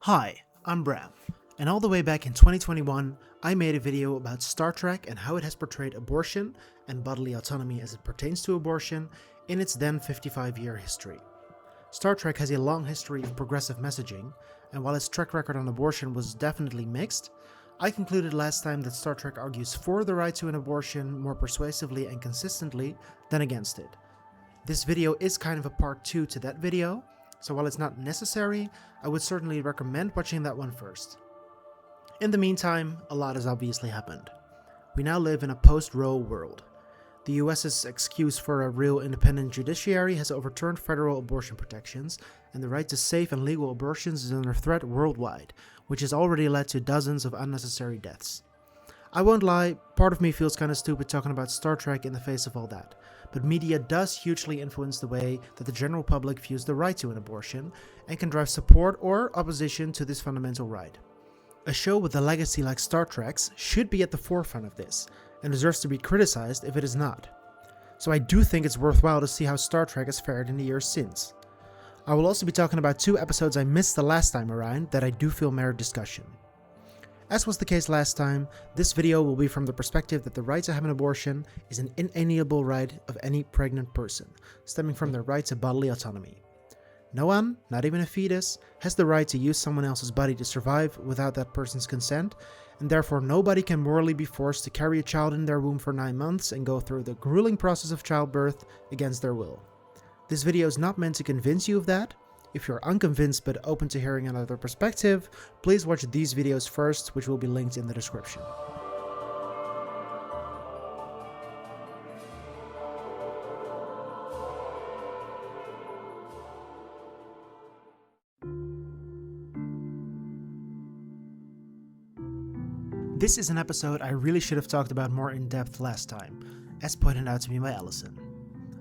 Hi, I'm Bram, and all the way back in 2021, I made a video about Star Trek and how it has portrayed abortion and bodily autonomy as it pertains to abortion in its then 55-year history. Star Trek has a long history of progressive messaging, and while its track record on abortion was definitely mixed, I concluded last time that Star Trek argues for the right to an abortion more persuasively and consistently than against it. This video is kind of a part 2 to that video, so while it's not necessary, I would certainly recommend watching that one first. In the meantime, a lot has obviously happened. We now live in a post-Roe world. The US's excuse for a real independent judiciary has overturned federal abortion protections, and the right to safe and legal abortions is under threat worldwide, which has already led to dozens of unnecessary deaths. I won't lie, part of me feels kinda stupid talking about Star Trek in the face of all that, but media does hugely influence the way that the general public views the right to an abortion, and can drive support or opposition to this fundamental right. A show with a legacy like Star Trek's should be at the forefront of this, and deserves to be criticized if it is not. So I do think it's worthwhile to see how Star Trek has fared in the years since. I will also be talking about 2 episodes I missed the last time around that I do feel merit discussion. As was the case last time, this video will be from the perspective that the right to have an abortion is an inalienable right of any pregnant person, stemming from their right to bodily autonomy. No one, not even a fetus, has the right to use someone else's body to survive without that person's consent, and therefore nobody can morally be forced to carry a child in their womb for 9 months and go through the grueling process of childbirth against their will. This video is not meant to convince you of that. If you're unconvinced but open to hearing another perspective, please watch these videos first, which will be linked in the description. This is an episode I really should have talked about more in depth last time, as pointed out to me by Allison.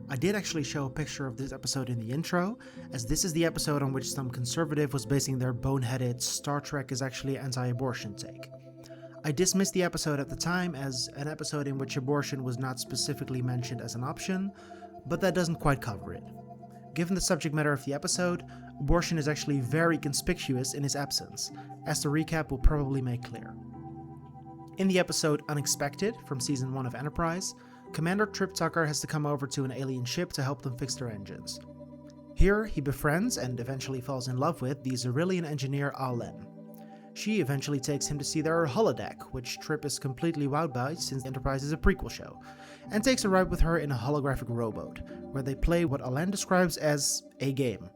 I did actually show a picture of this episode in the intro, as this is the episode on which some conservative was basing their boneheaded Star Trek is actually anti-abortion take. I dismissed the episode at the time as an episode in which abortion was not specifically mentioned as an option, but that doesn't quite cover it. Given the subject matter of the episode, abortion is actually very conspicuous in its absence, as the recap will probably make clear. In the episode Unexpected from Season 1 of Enterprise, Commander Trip Tucker has to come over to an alien ship to help them fix their engines. Here, he befriends and eventually falls in love with the Xyrillian engineer Alen. She eventually takes him to see their holodeck, which Trip is completely wowed by since Enterprise is a prequel show, and takes a ride with her in a holographic rowboat, where they play what Alen describes as a game.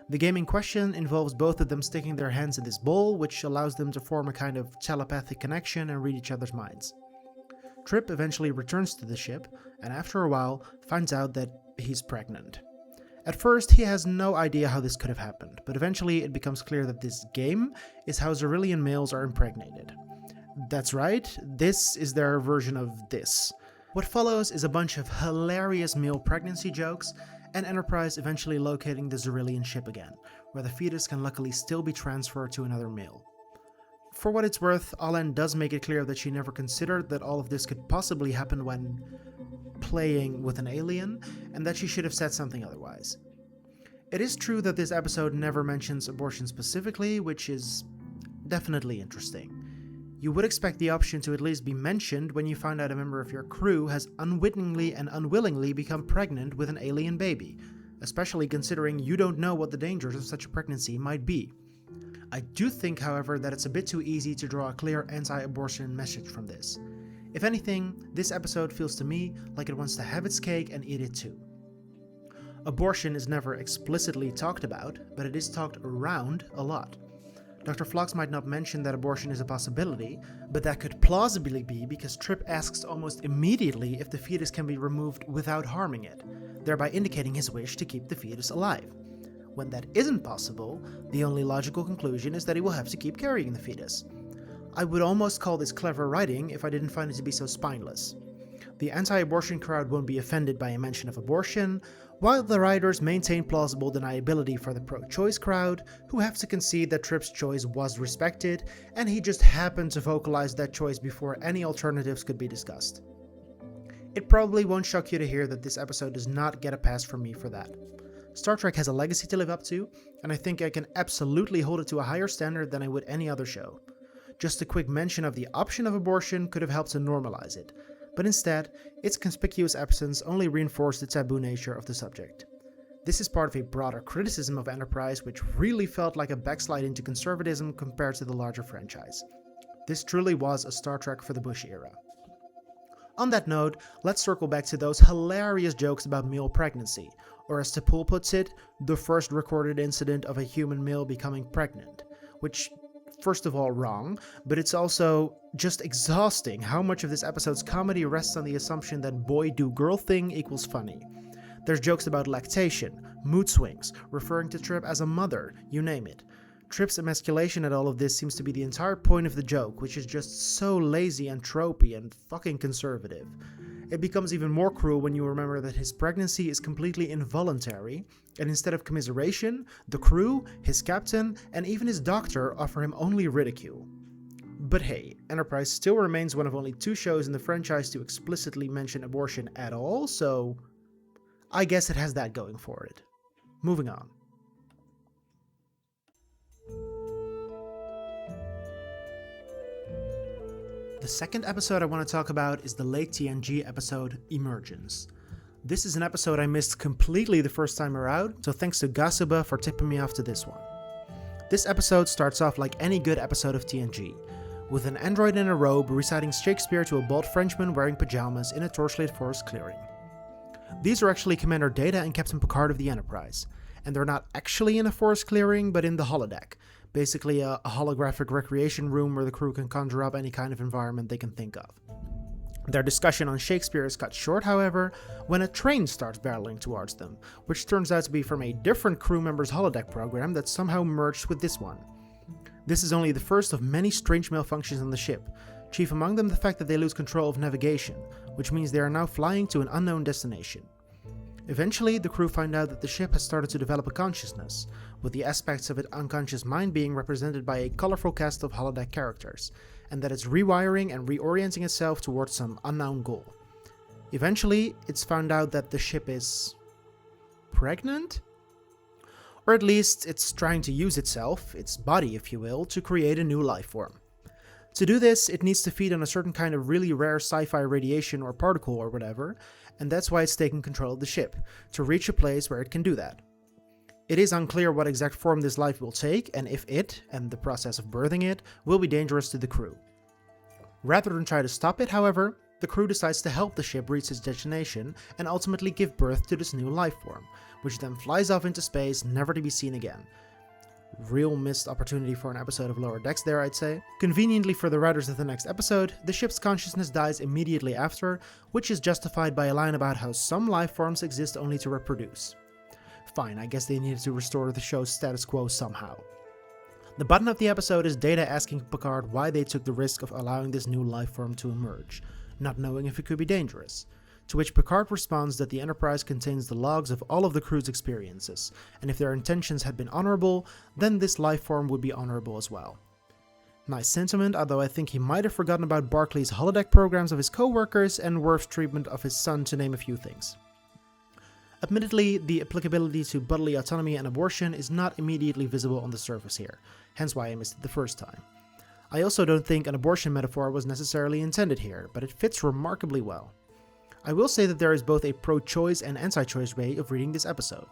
The game in question involves both of them sticking their hands in this bowl, which allows them to form a kind of telepathic connection and read each other's minds. Trip eventually returns to the ship, and after a while, finds out that he's pregnant. At first, he has no idea how this could have happened, but eventually it becomes clear that this game is how Xyrillian males are impregnated. That's right, this is their version of this. What follows is a bunch of hilarious male pregnancy jokes, and Enterprise eventually locating the Xyrillian ship again, where the fetus can luckily still be transferred to another male. For what it's worth, Alen does make it clear that she never considered that all of this could possibly happen when playing with an alien, and that she should have said something otherwise. It is true that this episode never mentions abortion specifically, which is definitely interesting. You would expect the option to at least be mentioned when you find out a member of your crew has unwittingly and unwillingly become pregnant with an alien baby, especially considering you don't know what the dangers of such a pregnancy might be. I do think, however, that it's a bit too easy to draw a clear anti-abortion message from this. If anything, this episode feels to me like it wants to have its cake and eat it too. Abortion is never explicitly talked about, but it is talked around a lot. Dr. Phlox might not mention that abortion is a possibility, but that could plausibly be because Trip asks almost immediately if the fetus can be removed without harming it, thereby indicating his wish to keep the fetus alive. When that isn't possible, the only logical conclusion is that he will have to keep carrying the fetus. I would almost call this clever writing if I didn't find it to be so spineless. The anti-abortion crowd won't be offended by a mention of abortion, while the writers maintain plausible deniability for the pro-choice crowd, who have to concede that Trip's choice was respected, and he just happened to vocalize that choice before any alternatives could be discussed. It probably won't shock you to hear that this episode does not get a pass from me for that. Star Trek has a legacy to live up to, and I think I can absolutely hold it to a higher standard than I would any other show. Just a quick mention of the option of abortion could have helped to normalize it, but instead, its conspicuous absence only reinforced the taboo nature of the subject. This is part of a broader criticism of Enterprise, which really felt like a backslide into conservatism compared to the larger franchise. This truly was a Star Trek for the Bush era. On that note, let's circle back to those hilarious jokes about male pregnancy, or as T'Pol puts it, the first recorded incident of a human male becoming pregnant, which, first of all, wrong, but it's also just exhausting how much of this episode's comedy rests on the assumption that boy do girl thing equals funny. There's jokes about lactation, mood swings, referring to Trip as a mother, you name it. Trip's emasculation at all of this seems to be the entire point of the joke, which is just so lazy and tropey and fucking conservative. It becomes even more cruel when you remember that his pregnancy is completely involuntary, and instead of commiseration, the crew, his captain, and even his doctor offer him only ridicule. But hey, Enterprise still remains one of only 2 shows in the franchise to explicitly mention abortion at all, so I guess it has that going for it. Moving on. The second episode I want to talk about is the late TNG episode Emergence. This is an episode I missed completely the first time around, so thanks to Gasuba for tipping me off to this one. This episode starts off like any good episode of TNG, with an android in a robe reciting Shakespeare to a bald Frenchman wearing pajamas in a torchlit forest clearing. These are actually Commander Data and Captain Picard of the Enterprise, and they're not actually in a forest clearing, but in the holodeck. Basically a holographic recreation room where the crew can conjure up any kind of environment they can think of. Their discussion on Shakespeare is cut short, however, when a train starts barreling towards them, which turns out to be from a different crew member's holodeck program that somehow merged with this one. This is only the first of many strange malfunctions on the ship, chief among them the fact that they lose control of navigation, which means they are now flying to an unknown destination. Eventually, the crew find out that the ship has started to develop a consciousness, with the aspects of its unconscious mind being represented by a colorful cast of holodeck characters, and that it's rewiring and reorienting itself towards some unknown goal. Eventually, it's found out that the ship is pregnant? Or at least, it's trying to use itself, its body if you will, to create a new life form. To do this, it needs to feed on a certain kind of really rare sci-fi radiation or particle or whatever, and that's why it's taking control of the ship, to reach a place where it can do that. It is unclear what exact form this life will take, and if it, and the process of birthing it, will be dangerous to the crew. Rather than try to stop it, however, the crew decides to help the ship reach its destination and ultimately give birth to this new life form, which then flies off into space, never to be seen again. Real missed opportunity for an episode of Lower Decks there, I'd say. Conveniently for the writers of the next episode, the ship's consciousness dies immediately after, which is justified by a line about how some life forms exist only to reproduce. Fine, I guess they needed to restore the show's status quo somehow. The button of the episode is Data asking Picard why they took the risk of allowing this new life form to emerge, not knowing if it could be dangerous. To which Picard responds that the Enterprise contains the logs of all of the crew's experiences, and if their intentions had been honorable, then this life form would be honorable as well. Nice sentiment, although I think he might have forgotten about Barclay's holodeck programs of his co-workers and Worf's treatment of his son, to name a few things. Admittedly, the applicability to bodily autonomy and abortion is not immediately visible on the surface here, hence why I missed it the first time. I also don't think an abortion metaphor was necessarily intended here, but it fits remarkably well. I will say that there is both a pro-choice and anti-choice way of reading this episode.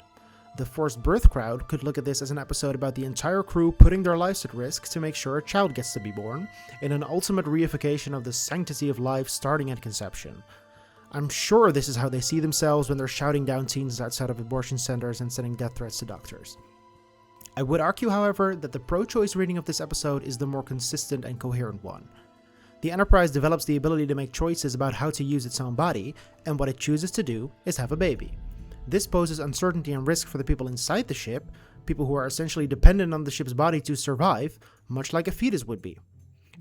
The forced birth crowd could look at this as an episode about the entire crew putting their lives at risk to make sure a child gets to be born, in an ultimate reification of the sanctity of life starting at conception. I'm sure this is how they see themselves when they're shouting down teens outside of abortion centers and sending death threats to doctors. I would argue, however, that the pro-choice reading of this episode is the more consistent and coherent one. The Enterprise develops the ability to make choices about how to use its own body, and what it chooses to do is have a baby. This poses uncertainty and risk for the people inside the ship, people who are essentially dependent on the ship's body to survive, much like a fetus would be.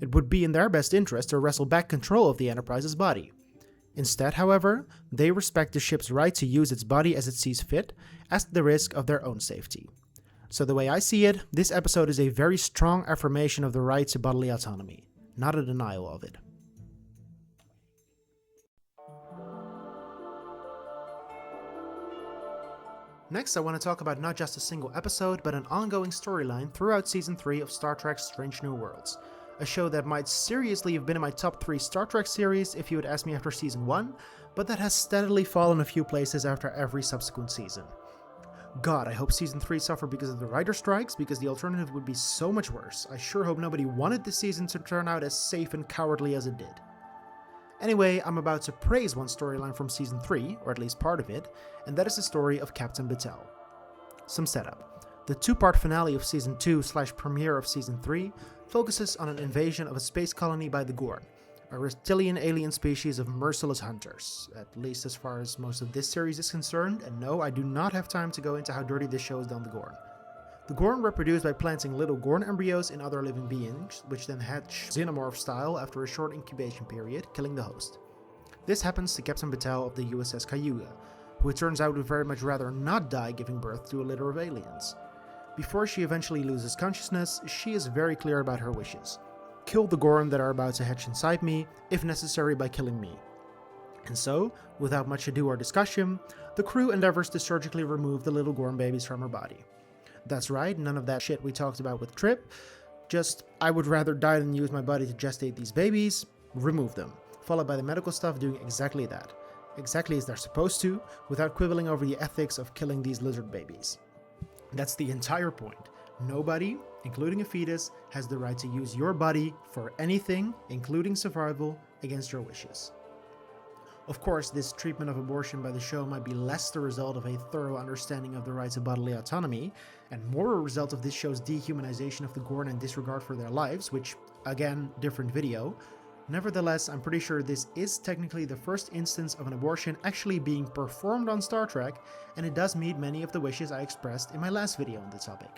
It would be in their best interest to wrestle back control of the Enterprise's body. Instead, however, they respect the ship's right to use its body as it sees fit, at the risk of their own safety. So the way I see it, this episode is a very strong affirmation of the right to bodily autonomy, not a denial of it. Next, I want to talk about not just a single episode, but an ongoing storyline throughout Season 3 of Star Trek Strange New Worlds. A show that might seriously have been in my top 3 Star Trek series if you had asked me after Season 1, but that has steadily fallen a few places after every subsequent season. God, I hope Season 3 suffered because of the writer strikes, because the alternative would be so much worse. I sure hope nobody wanted this season to turn out as safe and cowardly as it did. Anyway, I'm about to praise one storyline from Season 3, or at least part of it, and that is the story of Captain Batel. Some setup. The two-part finale of Season 2/premiere of Season 3 focuses on an invasion of a space colony by the Gorn, a reptilian alien species of merciless hunters, at least as far as most of this series is concerned, and no, I do not have time to go into how dirty this show has done the Gorn. The Gorn reproduce by planting little Gorn embryos in other living beings, which then hatch xenomorph style after a short incubation period, killing the host. This happens to Captain Batel of the USS Cayuga, who it turns out would very much rather not die giving birth to a litter of aliens. Before she eventually loses consciousness, she is very clear about her wishes. Kill the Gorn that are about to hatch inside me, if necessary by killing me. And so, without much ado or discussion, the crew endeavors to surgically remove the little Gorn babies from her body. That's right, none of that shit we talked about with Trip. Just, I would rather die than use my body to gestate these babies, remove them. Followed by the medical staff doing exactly that. Exactly as they're supposed to, without quibbling over the ethics of killing these lizard babies. That's the entire point. Nobody, including a fetus, has the right to use your body for anything, including survival, against your wishes. Of course, this treatment of abortion by the show might be less the result of a thorough understanding of the rights of bodily autonomy, and more a result of this show's dehumanization of the Gorn and disregard for their lives, which, again, different video. Nevertheless, I'm pretty sure this is technically the first instance of an abortion actually being performed on Star Trek, and it does meet many of the wishes I expressed in my last video on the topic.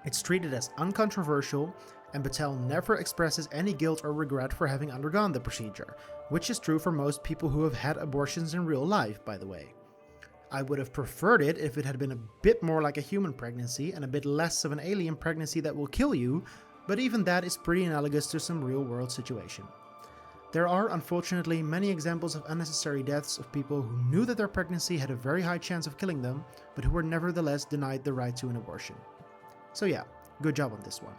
It's treated as uncontroversial, and Batel never expresses any guilt or regret for having undergone the procedure, which is true for most people who have had abortions in real life, by the way. I would have preferred it if it had been a bit more like a human pregnancy and a bit less of an alien pregnancy that will kill you, but even that is pretty analogous to some real-world situation. There are, unfortunately, many examples of unnecessary deaths of people who knew that their pregnancy had a very high chance of killing them, but who were nevertheless denied the right to an abortion. So yeah, good job on this one.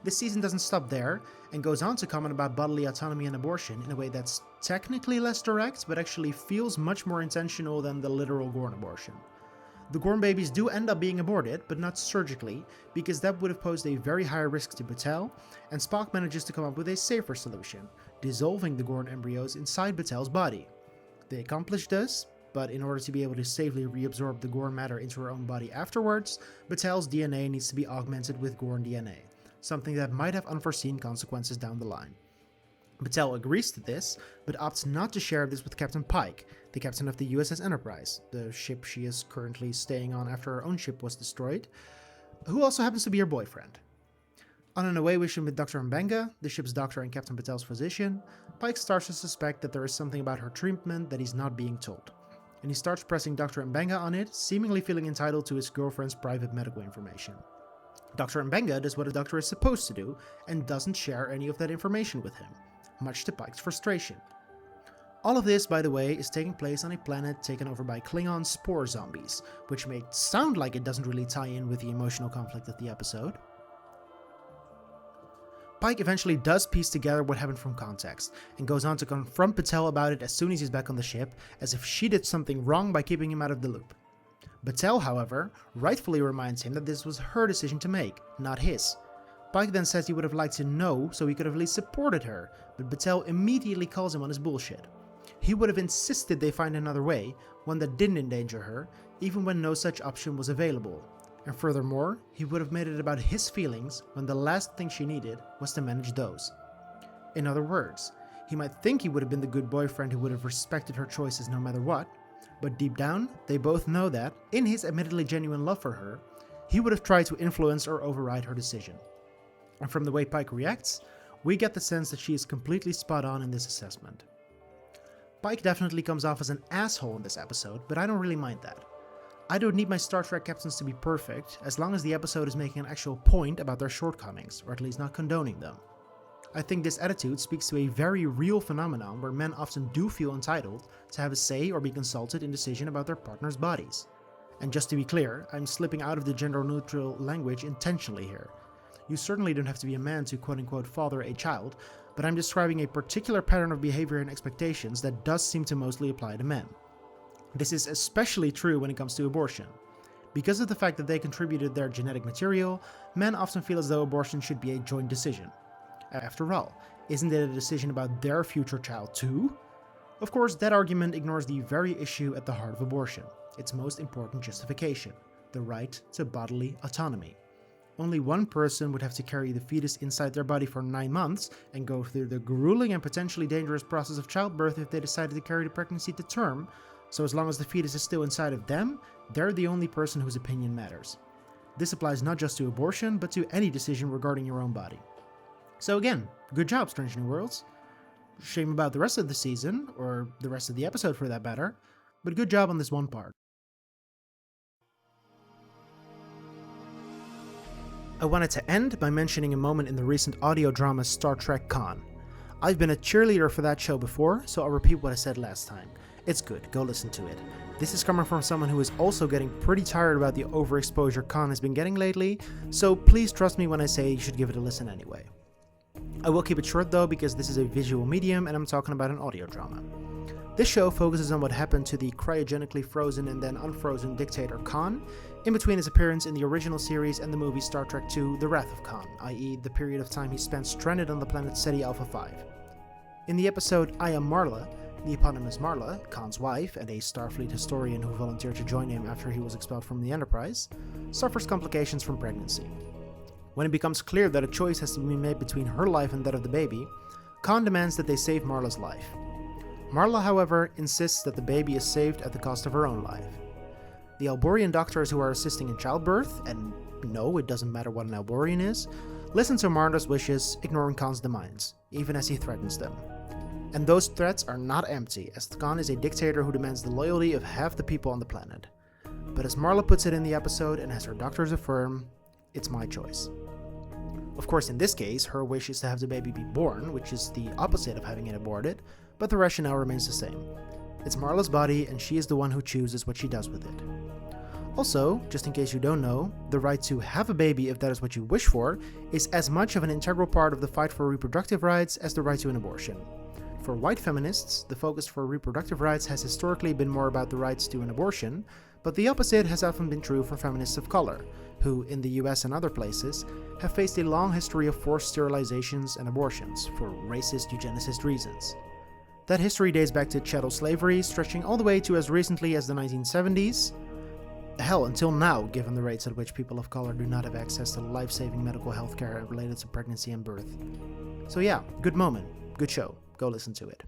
This season doesn't stop there, and goes on to comment about bodily autonomy and abortion in a way that's technically less direct, but actually feels much more intentional than the literal Gorn abortion. The Gorn babies do end up being aborted, but not surgically, because that would have posed a very high risk to Batel, and Spock manages to come up with a safer solution, dissolving the Gorn embryos inside Batel's body. They accomplish this, but in order to be able to safely reabsorb the Gorn matter into her own body afterwards, Batel's DNA needs to be augmented with Gorn DNA, something that might have unforeseen consequences down the line. Batel agrees to this, but opts not to share this with Captain Pike, the captain of the USS Enterprise, the ship she is currently staying on after her own ship was destroyed, who also happens to be her boyfriend. On an away mission with Dr. Mbenga, the ship's doctor and Captain Batel's physician, Pike starts to suspect that there is something about her treatment that he's not being told, and he starts pressing Dr. Mbenga on it, seemingly feeling entitled to his girlfriend's private medical information. Dr. Mbenga does what a doctor is supposed to do, and doesn't share any of that information with him, much to Pike's frustration. All of this, by the way, is taking place on a planet taken over by Klingon spore zombies, which may sound like it doesn't really tie in with the emotional conflict of the episode. Pike eventually does piece together what happened from context, and goes on to confront Batel about it as soon as he's back on the ship, as if she did something wrong by keeping him out of the loop. Batel, however, rightfully reminds him that this was her decision to make, not his. Pike then says he would have liked to know so he could have at least supported her, but Batel immediately calls him on his bullshit. He would have insisted they find another way, one that didn't endanger her, even when no such option was available. And furthermore, he would have made it about his feelings when the last thing she needed was to manage those. In other words, he might think he would have been the good boyfriend who would have respected her choices no matter what, but deep down, they both know that, in his admittedly genuine love for her, he would have tried to influence or override her decision. And from the way Pike reacts, we get the sense that she is completely spot on in this assessment. Pike definitely comes off as an asshole in this episode, but I don't really mind that. I don't need my Star Trek captains to be perfect, as long as the episode is making an actual point about their shortcomings, or at least not condoning them. I think this attitude speaks to a very real phenomenon where men often do feel entitled to have a say or be consulted in decision about their partner's bodies. And just to be clear, I'm slipping out of the gender-neutral language intentionally here. You certainly don't have to be a man to quote-unquote father a child, but I'm describing a particular pattern of behavior and expectations that does seem to mostly apply to men. This is especially true when it comes to abortion. Because of the fact that they contributed their genetic material, men often feel as though abortion should be a joint decision. After all, isn't it a decision about their future child too? Of course, that argument ignores the very issue at the heart of abortion, its most important justification, the right to bodily autonomy. Only one person would have to carry the fetus inside their body for 9 months and go through the grueling and potentially dangerous process of childbirth if they decided to carry the pregnancy to term, so as long as the fetus is still inside of them, they're the only person whose opinion matters. This applies not just to abortion, but to any decision regarding your own body. So again, good job, Strange New Worlds. Shame about the rest of the season, or the rest of the episode for that matter, but good job on this one part. I wanted to end by mentioning a moment in the recent audio drama Star Trek Con. I've been a cheerleader for that show before, so I'll repeat what I said last time. It's good, go listen to it. This is coming from someone who is also getting pretty tired about the overexposure Con has been getting lately, so please trust me when I say you should give it a listen anyway. I will keep it short though, because this is a visual medium and I'm talking about an audio drama. This show focuses on what happened to the cryogenically frozen and then unfrozen dictator Khan, in between his appearance in the original series and the movie Star Trek II The Wrath of Khan, i.e. the period of time he spent stranded on the planet Ceti Alpha 5. In the episode I Am Marla, the eponymous Marla, Khan's wife and a Starfleet historian who volunteered to join him after he was expelled from the Enterprise, suffers complications from pregnancy. When it becomes clear that a choice has to be made between her life and that of the baby, Khan demands that they save Marla's life. Marla, however, insists that the baby is saved at the cost of her own life. The Alborian doctors who are assisting in childbirth, and no, it doesn't matter what an Alborian is, listen to Marla's wishes, ignoring Khan's demands, even as he threatens them. And those threats are not empty, as Khan is a dictator who demands the loyalty of half the people on the planet. But as Marla puts it in the episode, and as her doctors affirm, it's my choice. Of course, in this case, her wish is to have the baby be born, which is the opposite of having it aborted, but the rationale remains the same. It's Marla's body, and she is the one who chooses what she does with it. Also, just in case you don't know, the right to have a baby if that is what you wish for is as much of an integral part of the fight for reproductive rights as the right to an abortion. For white feminists, the focus for reproductive rights has historically been more about the rights to an abortion, but the opposite has often been true for feminists of color, who, in the US and other places, have faced a long history of forced sterilizations and abortions for racist eugenicist reasons. That history dates back to chattel slavery, stretching all the way to as recently as the 1970s. Hell, until now, given the rates at which people of color do not have access to life-saving medical health care related to pregnancy and birth. So yeah, good moment, good show, go listen to it.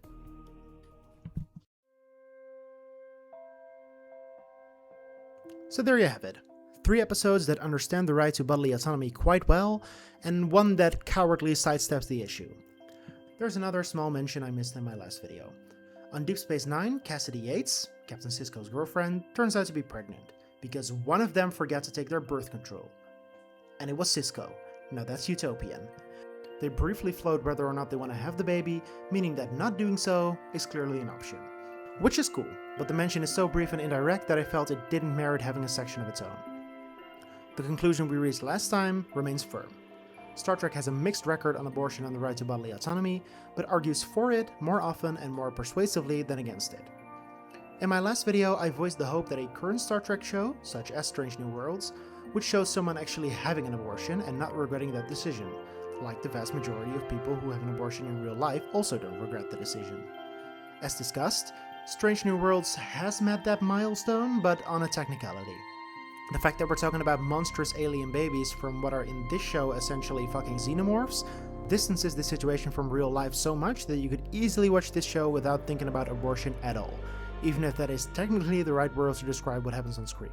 So there you have it. 3 episodes that understand the right to bodily autonomy quite well, and one that cowardly sidesteps the issue. There's another small mention I missed in my last video. On Deep Space Nine, Cassidy Yates, Captain Sisko's girlfriend, turns out to be pregnant, because one of them forgot to take their birth control. And it was Sisko. Now that's utopian. They briefly float whether or not they want to have the baby, meaning that not doing so is clearly an option. Which is cool, but the mention is so brief and indirect that I felt it didn't merit having a section of its own. The conclusion we reached last time remains firm. Star Trek has a mixed record on abortion and the right to bodily autonomy, but argues for it more often and more persuasively than against it. In my last video, I voiced the hope that a current Star Trek show, such as Strange New Worlds, would show someone actually having an abortion and not regretting that decision, like the vast majority of people who have an abortion in real life also don't regret the decision. As discussed, Strange New Worlds has met that milestone, but on a technicality. The fact that we're talking about monstrous alien babies from what are in this show essentially fucking xenomorphs distances the situation from real life so much that you could easily watch this show without thinking about abortion at all, even if that is technically the right words to describe what happens on screen.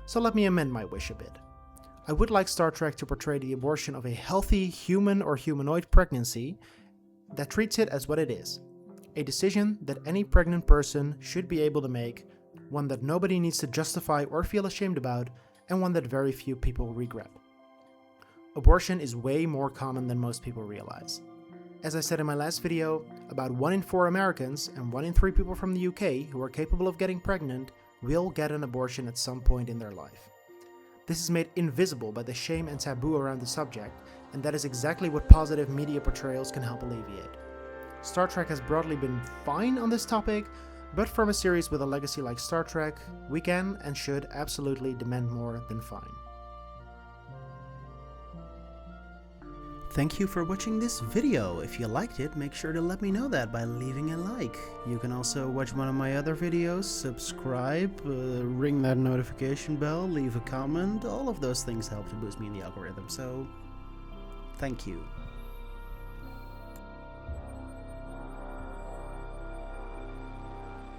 So let me amend my wish a bit. I would like Star Trek to portray the abortion of a healthy human or humanoid pregnancy that treats it as what it is, a decision that any pregnant person should be able to make, one that nobody needs to justify or feel ashamed about, and one that very few people regret. Abortion is way more common than most people realize. As I said in my last video, about 1 in 4 Americans and 1 in 3 people from the UK who are capable of getting pregnant will get an abortion at some point in their life. This is made invisible by the shame and taboo around the subject, and that is exactly what positive media portrayals can help alleviate. Star Trek has broadly been fine on this topic, but from a series with a legacy like Star Trek, we can and should absolutely demand more than fine. Thank you for watching this video. If you liked it, make sure to let me know that by leaving a like. You can also watch one of my other videos, subscribe, ring that notification bell, leave a comment. All of those things help to boost me in the algorithm, so thank you.